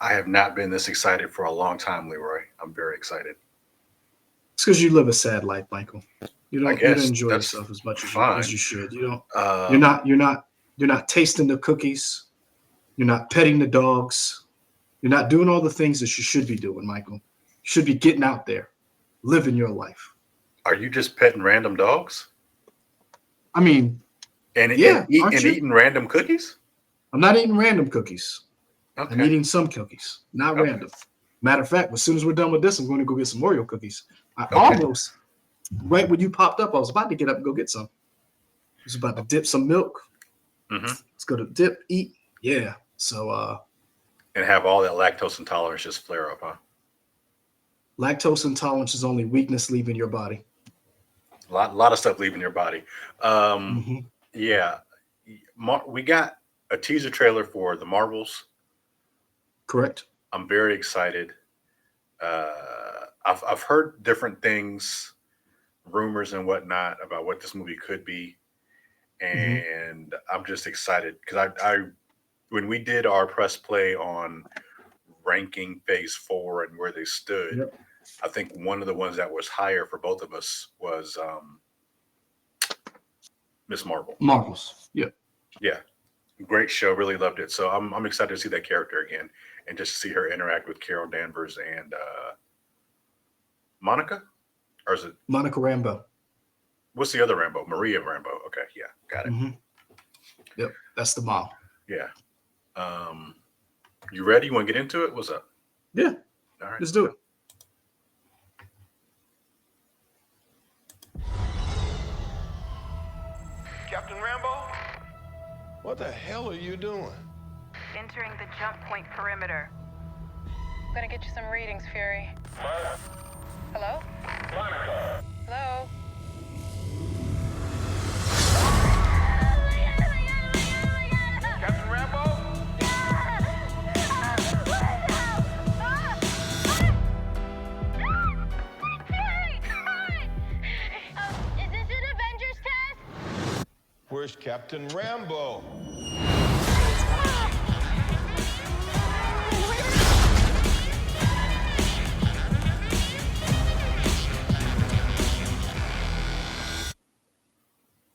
I have not been this excited for a long time, Leroy. I'm very excited. It's because you live a sad life, Michael. I You don't guess enjoy that's yourself as much as fine. you should. You don't. You're Um, not. You're not. You're not tasting the cookies. You're not petting the dogs. You're not doing all the things that you should be doing, Michael. You should be getting out there, living your life. are you just petting random dogs I mean, and yeah, aren't you? eating random cookies? I'm not eating random cookies. I'm Okay. eating some cookies, not Okay. random. Matter of fact, as soon as we're done with this, I'm going to go get some Oreo cookies. I Okay. almost, right when you popped up, I was about to get up and go get some. I was about to dip some milk. Hmm. Let's go to dip, eat. Yeah. So And have all that lactose intolerance just flare up, huh? lactose intolerance is only weakness leaving your body. Lot of stuff leaving your body. Um, Hmm. yeah, we got a teaser trailer for the Marvels. Correct. I'm very excited. I've heard different things, rumors and whatnot about what this movie could be, Hmm. and I'm just excited because I when we did our press play on ranking Phase Four and where they stood, Yep. I think one of the ones that was higher for both of us was Miss Marvel. Marvels. Yep. Yeah, great show. Really loved it. So I'm excited to see that character again and just to see her interact with Carol Danvers and Monica, or is it Monica Rambo. what's the other Rambo? Maria Rambo. Okay, yeah, got it. Hmm. Yep. That's the mom. Yeah. Um, you ready? You want to get into it? What's up? Yeah. All right, Let's let's do go. it. Captain Rambo? What the hell are you doing? Entering the jump point perimeter. I'm gonna get you some readings, Fury. Hello? Hello? Captain Rambo? Is this an Avengers test? Where's Captain Rambo?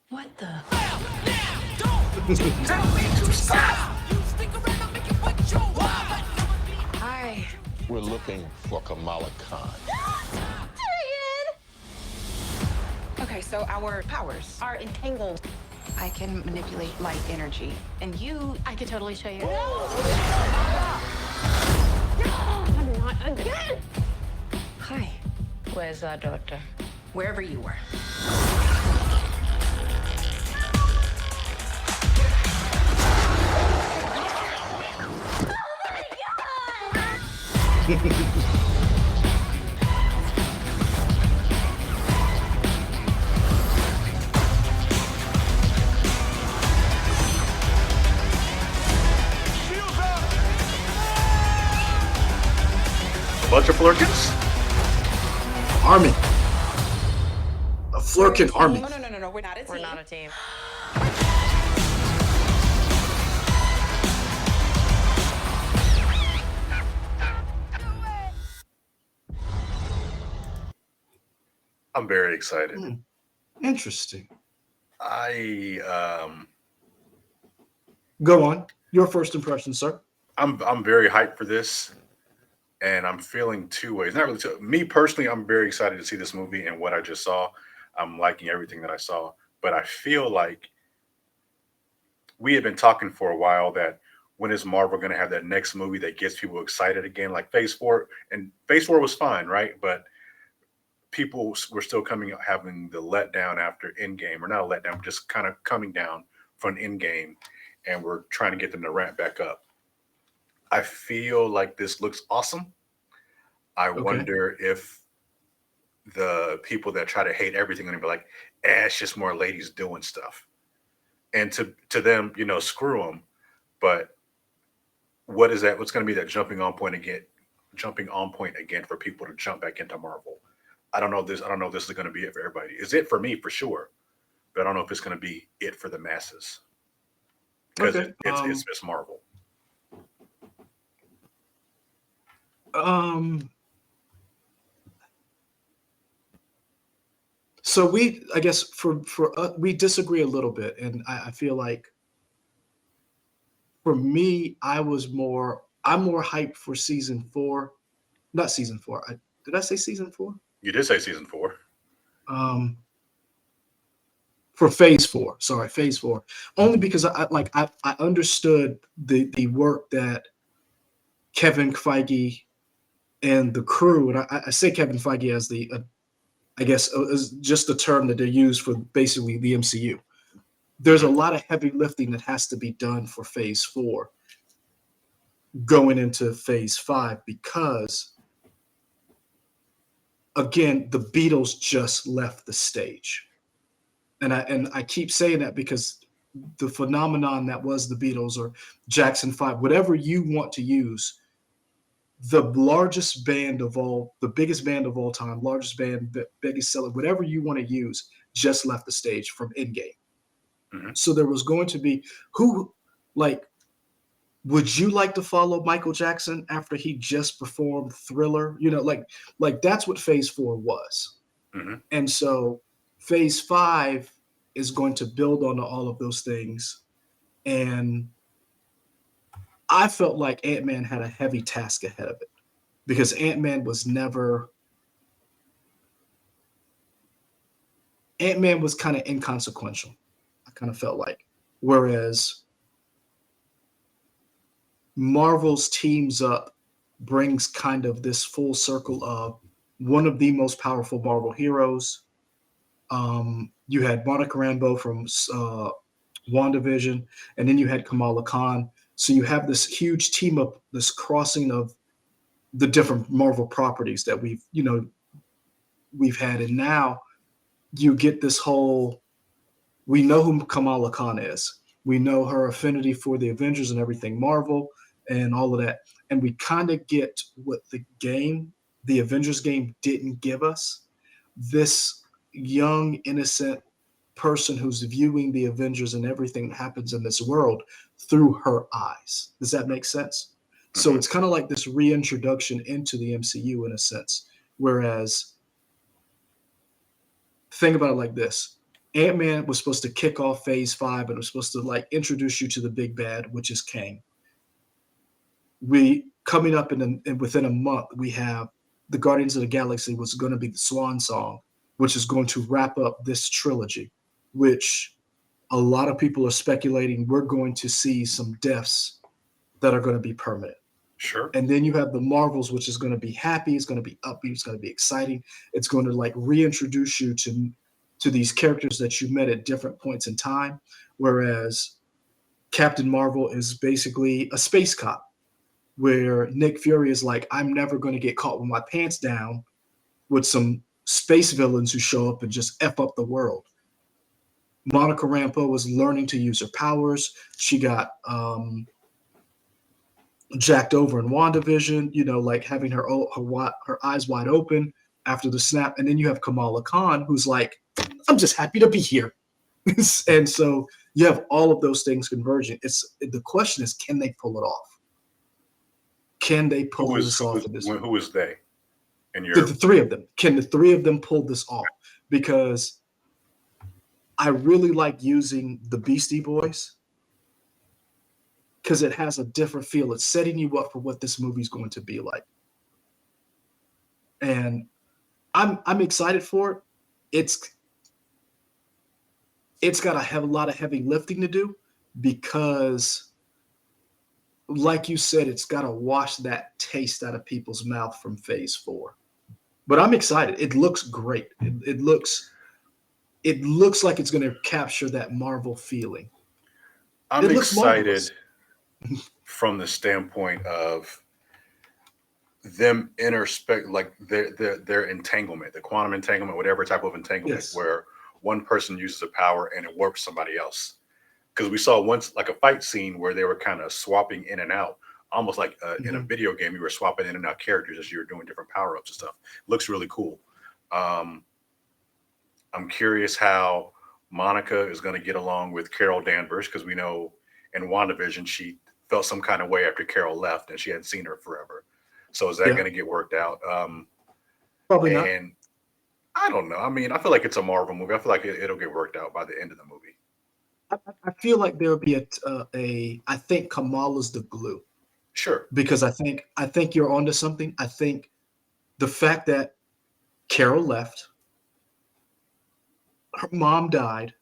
What the? Hi. We're looking for Kamala Khan. Okay, so our powers are entangled. I can manipulate light energy. And you, I could totally show you. Not again! hi, Where's our daughter? wherever you were. A bunch of flirkins. Army. A Flurkin army. No, we're not a team. We're not a team. I'm very excited. Hmm. Interesting. I Go on. Your first impression, sir. I'm very hyped for this, and I'm feeling two ways. Not really two. Me personally, I'm very excited to see this movie and what I just saw. I'm liking everything that I saw, but I feel like we have been talking for a while that when is Marvel going to have that next movie that gets people excited again, like Phase Four? And Phase Four was fine, right? But people were still coming having the letdown after Endgame, or not a letdown, just kind of coming down from Endgame, and we're trying to get them to ramp back up. I feel like this looks awesome. I Okay. wonder if the people that try to hate everything are gonna be like, eh, it's just more ladies doing stuff. And to them, screw them. But what is that? What's going to be that jumping on point again for people to jump back into Marvel? I don't know this. I don't know if this is going to be it for everybody. Is it for me for sure? But I don't know if it's going to be it for the masses because Okay. it's Miss Marvel. Um, so I guess we disagree a little bit, and I feel like for me, I'm more hyped for season 4, not season 4. Did I say season 4? You did say season 4. Um, for phase 4, sorry, phase 4, only because I understood the work that Kevin Feige and the crew, and I say Kevin Feige as I guess is just the term that they use for basically the MCU. There's a Mhm. lot of heavy lifting that has to be done for phase 4 going into phase 5 because again, the Beatles just left the stage. And I keep saying that because the phenomenon that was the Beatles or Jackson 5, whatever you want to use, the largest band of all, the biggest band of all time, largest band, biggest seller, whatever you want to use, just left the stage from Endgame. Mhm. So there was going to be who, like, would you like to follow Michael Jackson after he just performed Thriller? Like that's what Phase 4 was. Mhm. And so Phase 5 is going to build on all of those things. And I felt like Ant-Man had a heavy task ahead of it because Ant-Man was kind of inconsequential. I kind of felt like, whereas Marvel's teams up brings kind of this full circle of one of the most powerful Marvel heroes. You had Monica Rambeau from WandaVision, and then you had Kamala Khan. So you have this huge team up, this crossing of the different Marvel properties that we've had, and now you get this whole. We know who Kamala Khan is. We know her affinity for the Avengers and everything Marvel and all of that, and we kind of get what the Avengers game, didn't give us. This young, innocent person who's viewing the Avengers and everything that happens in this world through her eyes. Does that make sense? So Mhm. it's kind of like this reintroduction into the MCU in a sense. Whereas, think about it like this. Ant-Man was supposed to kick off phase 5 and it was supposed to like introduce you to the big bad, which is Kang. We coming up within a month, we have the Guardians of the Galaxy, was going to be the swan song, which is going to wrap up this trilogy, which a lot of people are speculating we're going to see some deaths that are going to be permanent. Sure. And then you have the Marvels, which is going to be happy, it's going to be upbeat, it's going to be exciting. It's going to like reintroduce you to these characters that you met at different points in time. Whereas Captain Marvel is basically a space cop, where Nick Fury is like, I'm never going to get caught with my pants down with some space villains who show up and just F up the world. Monica Rambeau was learning to use her powers. She got jacked over in WandaVision, like having her eyes wide open after the snap. And then you have Kamala Khan, who's like, I'm just happy to be here. And so you have all of those things converging. The question is, can they pull it off? Can they pull this off in this movie? Who is they in The your? three of them. Can the three of them pull this off? Because I really like using the Beastie Boys because it has a different feel. It's setting you up for what this movie's going to be like. And I'm excited for it. It's got a lot of heavy lifting to do because, like you said, it's got to wash that taste out of people's mouth from Phase 4. But I'm excited. It looks great. It looks like it's going to capture that Marvel feeling. I'm It looks excited marvelous. from the standpoint of them interspect, like their entanglement, the quantum entanglement, whatever type of entanglement, Yes. where one person uses a power and it warps somebody else. Because we saw once like a fight scene where they were kind of swapping in and out, almost like in a Mhm. video game, you were swapping in and out characters as you were doing different power ups and stuff. Looks really cool. Um, I'm curious how Monica is going to get along with Carol Danvers because we know in WandaVision she felt some kind of way after Carol left and she hadn't seen her forever. So is that Yeah. going to get worked out? Probably not. And I don't know. I mean, I feel like it's a Marvel movie. I feel like it'll get worked out by the end of the movie. I feel like there'll be I think Kamala's the glue, Sure. because I think you're onto something. I think the fact that Carol left, her mom died,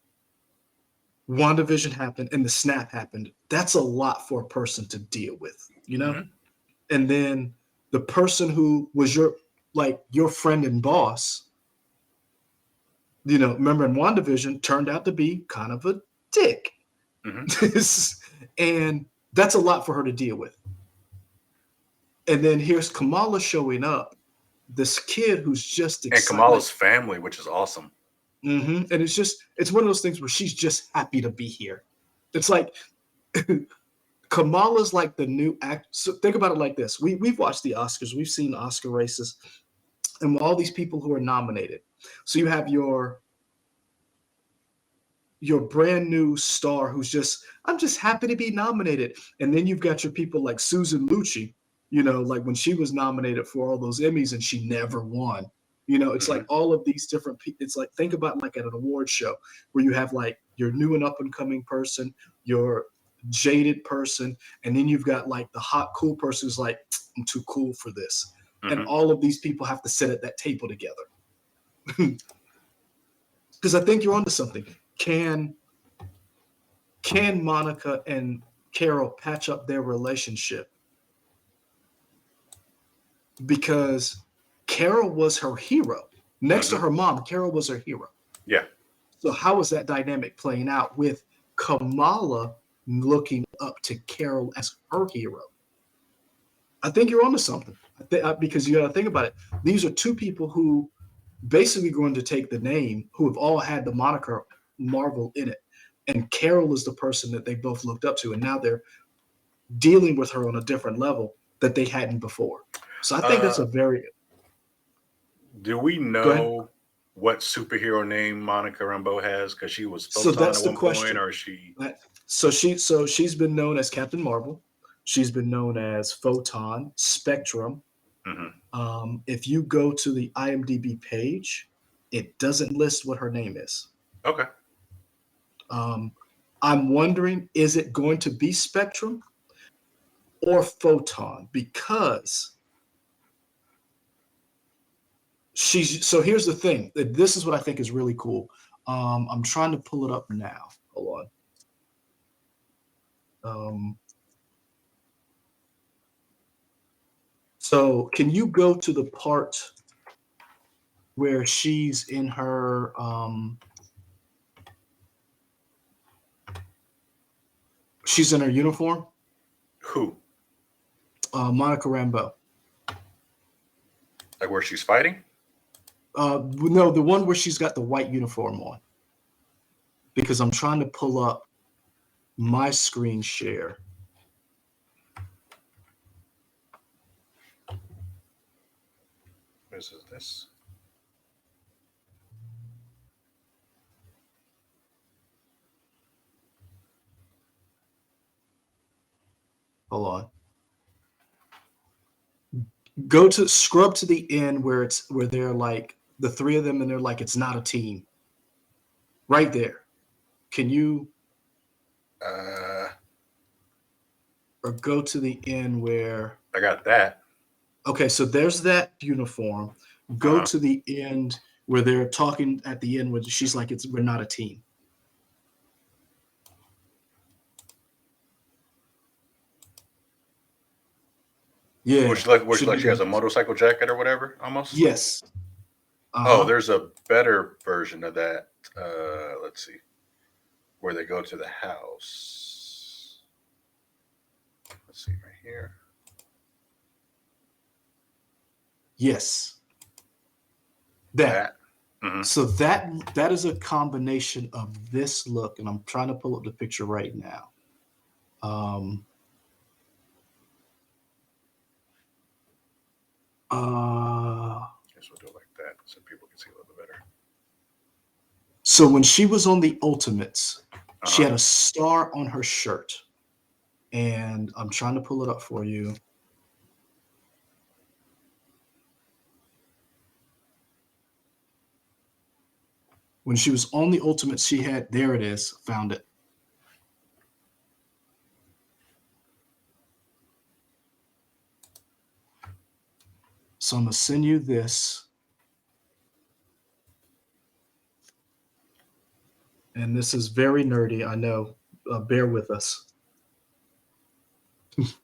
WandaVision happened, and the snap happened. That's a lot for a person to deal with, you know? Mhm. And then the person who was your friend and boss, remember in WandaVision, turned out to be kind of a dick. Mhm. And that's a lot for her to deal with. And then here's Kamala showing up, this kid who's just And excited. Kamala's family, which is awesome. And it's one of those things where she's just happy to be here. It's like Kamala's like the new act. So think about it like this: we've watched the Oscars, we've seen Oscar races, and all these people who are nominated. So you have your brand new star who's I'm just happy to be nominated. And then you've got your people like Susan Lucci, like when she was nominated for all those Emmys and she never won. It's like all of these different people. It's like, think about like at an award show where you have like your new and up and coming person, your jaded person, and then you've got like the hot, cool person who's like, I'm too cool for this. And all of these people have to sit at that table together. Because I think you're onto something. Can Monica and Carol patch up their relationship? Because Carol was her hero. Next to her mom, Carol was her hero. Yeah. So how is that dynamic playing out with Kamala looking up to Carol as her hero? I think you're onto something. Because you got to think about it. These are two people who basically going to take the name, who have all had the moniker Marvel in it. And Carol is the person that they both looked up to. And now they're dealing with her on a different level that they hadn't before. So I think that's a very... Do we know what superhero name Monica Rambeau has? Because she was Photon at one point, or is she? So she's been known as Captain Marvel. She's been known as Photon, Spectrum. If you go to the IMDb page, it doesn't list what her name is. Okay. I'm wondering, is it going to be Spectrum or Photon? Because so here's the thing. This is what I think is really cool. I'm trying to pull it up now. Hold on. So can you go to the part where she's in her she's in her uniform? Who? Monica Rambeau. Like where she's fighting? No, the one where she's got the white uniform on. Because I'm trying to pull up my screen share. This is this. Hold on. Scrub to the end where they're like the three of them and they're like, it's not a team. Right there. Can you or go to the end where I got that. Okay, so there's that uniform. Go to the end where they're talking at the end where she's like, we're not a team. Yeah. Where she has a motorcycle jacket or whatever, almost? Yes. Oh, there's a better version of that. Let's see. Where they go to the house. Let's see right here. Yes. That. Mm-hmm. So that is a combination of this look, and I'm trying to pull up the picture right now. Guess we'll do it like that so people can see a little bit better. So when she was on the Ultimates, she had a star on her shirt, and I'm trying to pull it up for you. When she was on the Ultimates, she had, there it is, found it. So I'm going to send you this. And this is very nerdy, I know. Bear with us. Let's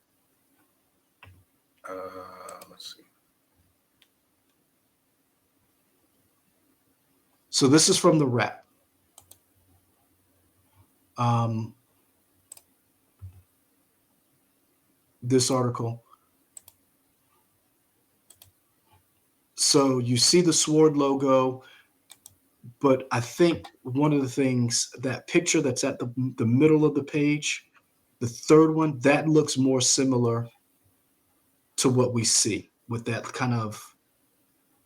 see. So this is from the Wrap. This article. So you see the Sword logo, but I think one of the things, that picture that's at the middle of the page, the third one, that looks more similar to what we see with that kind of,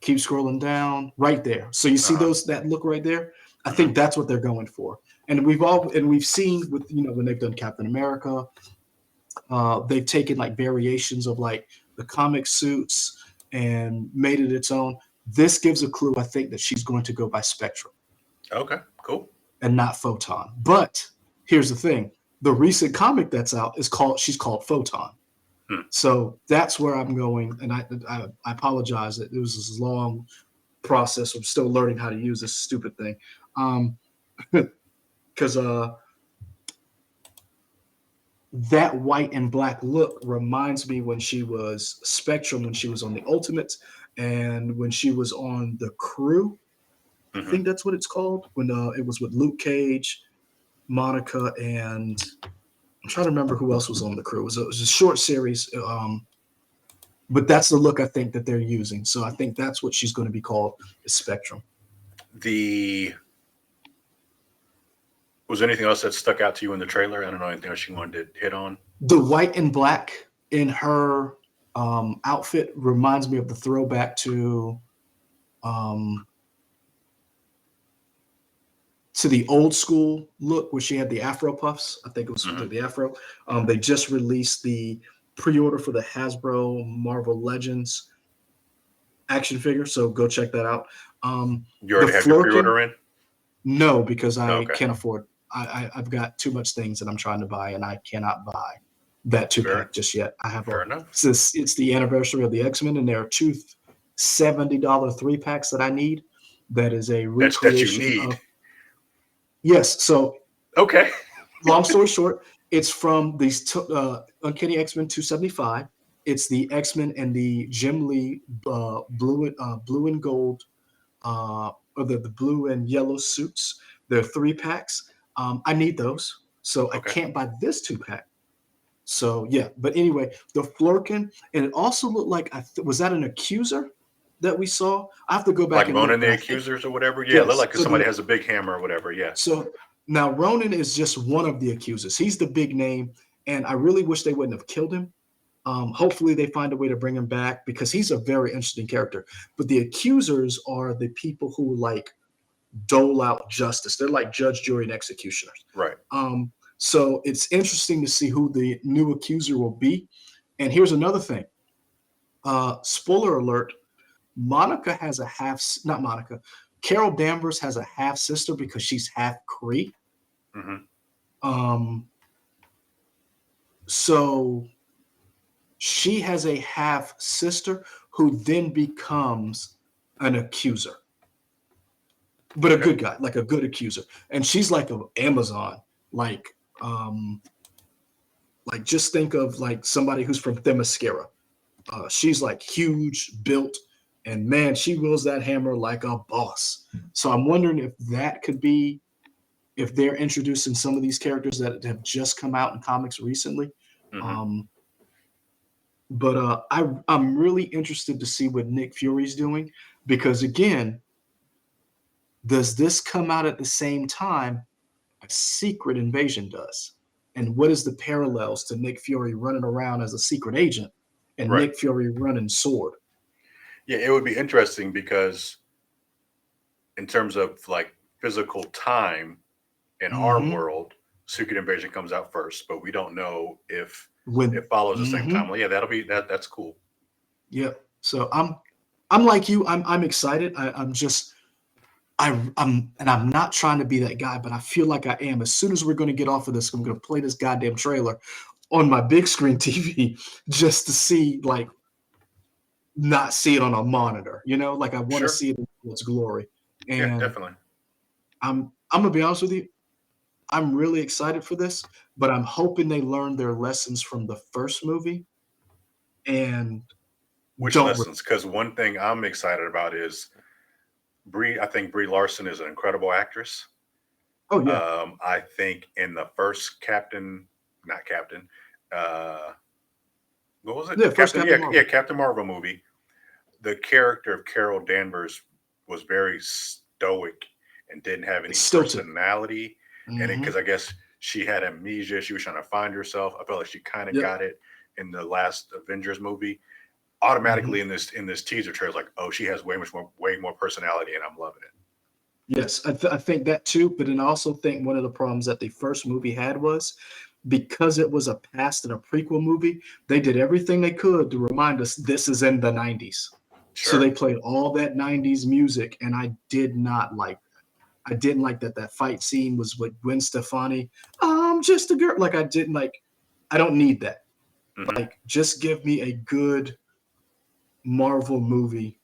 keep scrolling down right there. So you see those, that look right there. I think that's what they're going for. And we've seen with, when they've done Captain America, they've taken like variations of like the comic suits and made it its own. This gives a clue, I think, that she's going to go by Spectrum. Okay, cool. And not Photon. But here's the thing. The recent comic that's out she's called Photon. So that's where I'm going. And I apologize that it was this long process. I'm still learning how to use this stupid thing. Because that white and black look reminds me when she was Spectrum, when she was on the Ultimates, and when she was on the Crew. I think that's what it's called. When it was with Luke Cage, Monica, and I'm trying to remember who else was on the Crew. It was a short series, but that's the look I think that they're using. So I think that's what she's going to be called, is Spectrum. Was there anything else that stuck out to you in the trailer? I don't know, anything else you wanted to hit on? The white and black in her outfit reminds me of the throwback to the old school look where she had the Afro puffs. I think it was the Afro. They just released the pre-order for the Hasbro Marvel Legends action figure, so go check that out. You already have your pre-order in? No, because I can't afford. I've got too much things that I'm trying to buy, and I cannot buy that 2-pack just yet. I have it's the anniversary of the X-Men, and there are two $70 3-packs that I need. That is a recreation that you need. Yes. So okay. Long story short, it's from these Uncanny X-Men 275. It's the X-Men and the Jim Lee blue and gold, or the blue and yellow suits. They're 3-packs. I need those, so I can't buy this 2-pack. So yeah, but anyway, the Flurkin, and it also looked like was that an Accuser that we saw? I have to go back like Ronan the Accusers or whatever. Yeah, look like somebody has a big hammer or whatever. Yeah. So now Ronan is just one of the Accusers. He's the big name, and I really wish they wouldn't have killed him. Hopefully they find a way to bring him back because he's a very interesting character. But the Accusers are the people who like dole out justice. They're like judge, jury, and executioners. Right. So it's interesting to see who the new Accuser will be. And here's another thing. Spoiler alert. Carol Danvers has a half sister because she's half Cree. So she has a half sister who then becomes an Accuser, but a good guy, like a good Accuser. And she's like an Amazon, like just think of like somebody who's from Themyscira. She's like huge, built, and man, she wields that hammer like a boss. So I'm wondering if that could be, if they're introducing some of these characters that have just come out in comics recently. But I'm really interested to see what Nick Fury's doing, because again, does this come out at the same time a Secret Invasion does? And what is the parallels to Nick Fury running around as a secret agent and Nick Fury running sword? Yeah, it would be interesting because in terms of like physical time in our world, Secret Invasion comes out first, but we don't know if it follows the same time. Well, yeah, that's cool. Yeah. So I'm like you. I'm excited. I'm not trying to be that guy, but I feel like I am. As soon as we're going to get off of this, I'm going to play this goddamn trailer on my big screen TV just to see, like, not see it on a monitor. Like I want to Sure. see it in its glory. Yeah, And definitely. I'm gonna be honest with you. I'm really excited for this, but I'm hoping they learn their lessons from the first movie and Which don't. lessons? Because one thing I'm excited about is Brie. I think Brie Larson is an incredible actress. Oh yeah, I think in the first not Captain, uh, what was it? yeah. First Captain, yeah, Captain yeah, Marvel, Captain Marvel movie. The character of Carol Danvers was very stoic and didn't have any it's stilted. personality in it Hmm. because I guess she had amnesia. She was trying to find herself. I felt like she kind of Yep. got it in the last Avengers movie. Hmm. Automatically in this teaser trailer, like, oh, she has way more personality, and I'm loving it. Yes, I think that too. But then I also think one of the problems that the first movie had was because it was a past and a prequel movie, they did everything they could to remind us this is in the 90s. So they Sure. played all that 90s music, and I did not like I didn't like that fight scene was with Gwen Stefani. I'm just a girl. Like I didn't like. I don't need that. Hmm. Like just give me a good Marvel movie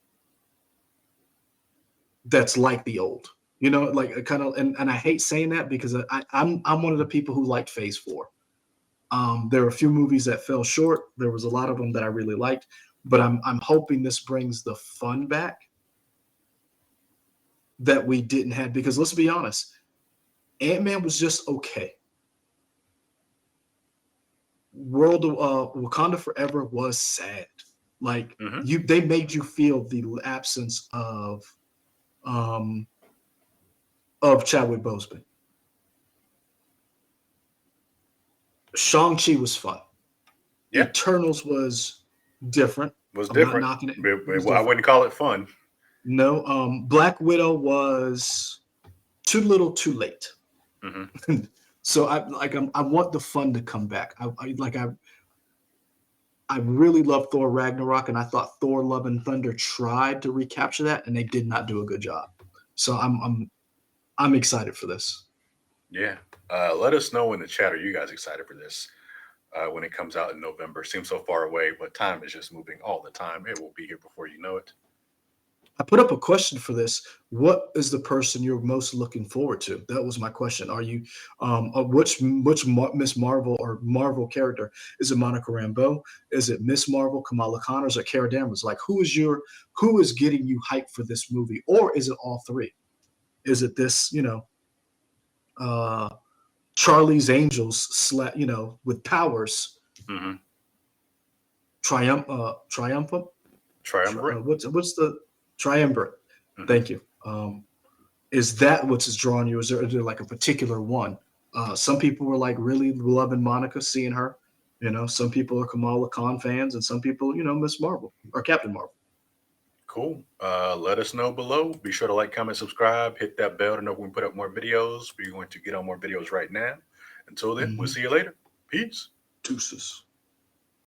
that's like the old. Like a kind of, and I hate saying that because I'm one of the people who liked Phase Four. There were a few movies that fell short. There was a lot of them that I really liked, but I'm hoping this brings the fun back that we didn't have. Because let's be honest, Ant-Man was just okay. World of Wakanda Forever was sad. Like Hmm. they made you feel the absence um of Chadwick Boseman. Shang-Chi was fun. Yeah, Eternals was different. was I'm not different. knocking it. It was Well, I different. wouldn't call it fun. No, Black Widow was too little, too late. Hmm. So I want the fun to come back. I really love Thor Ragnarok, and I thought Thor Love and Thunder tried to recapture that, and they did not do a good job. So I'm excited for this. Yeah. Let us know in the chat. Are you guys excited for this? When it comes out in November. Seems so far away, but time is just moving all the time. It will be here before you know it. I put up a question for this. What is the person you're most looking forward to? That was my question. Are you Miss Marvel or Marvel character? Is it Monica Rambeau? Is it Miss Marvel, Kamala Khan, or is it Cara Danvers? Like who is getting you hyped for this movie? Or is it all three? Is it this, uh Charlie's Angels with powers, Hmm. triumphant? Triumvirate. What's the triumvirate? Hmm. Thank you. Is that what's drawing you? Is there like a particular one? Some people were like really loving Monica, seeing her. Some people are Kamala Khan fans, and some people, Miss Marvel or Captain Marvel. Cool. Let us know below. Be sure to like, comment, subscribe, hit that bell to know when we put up more videos. We're going to get on more videos right now. Until then, we'll Hmm. see you later. Peace. Deuces.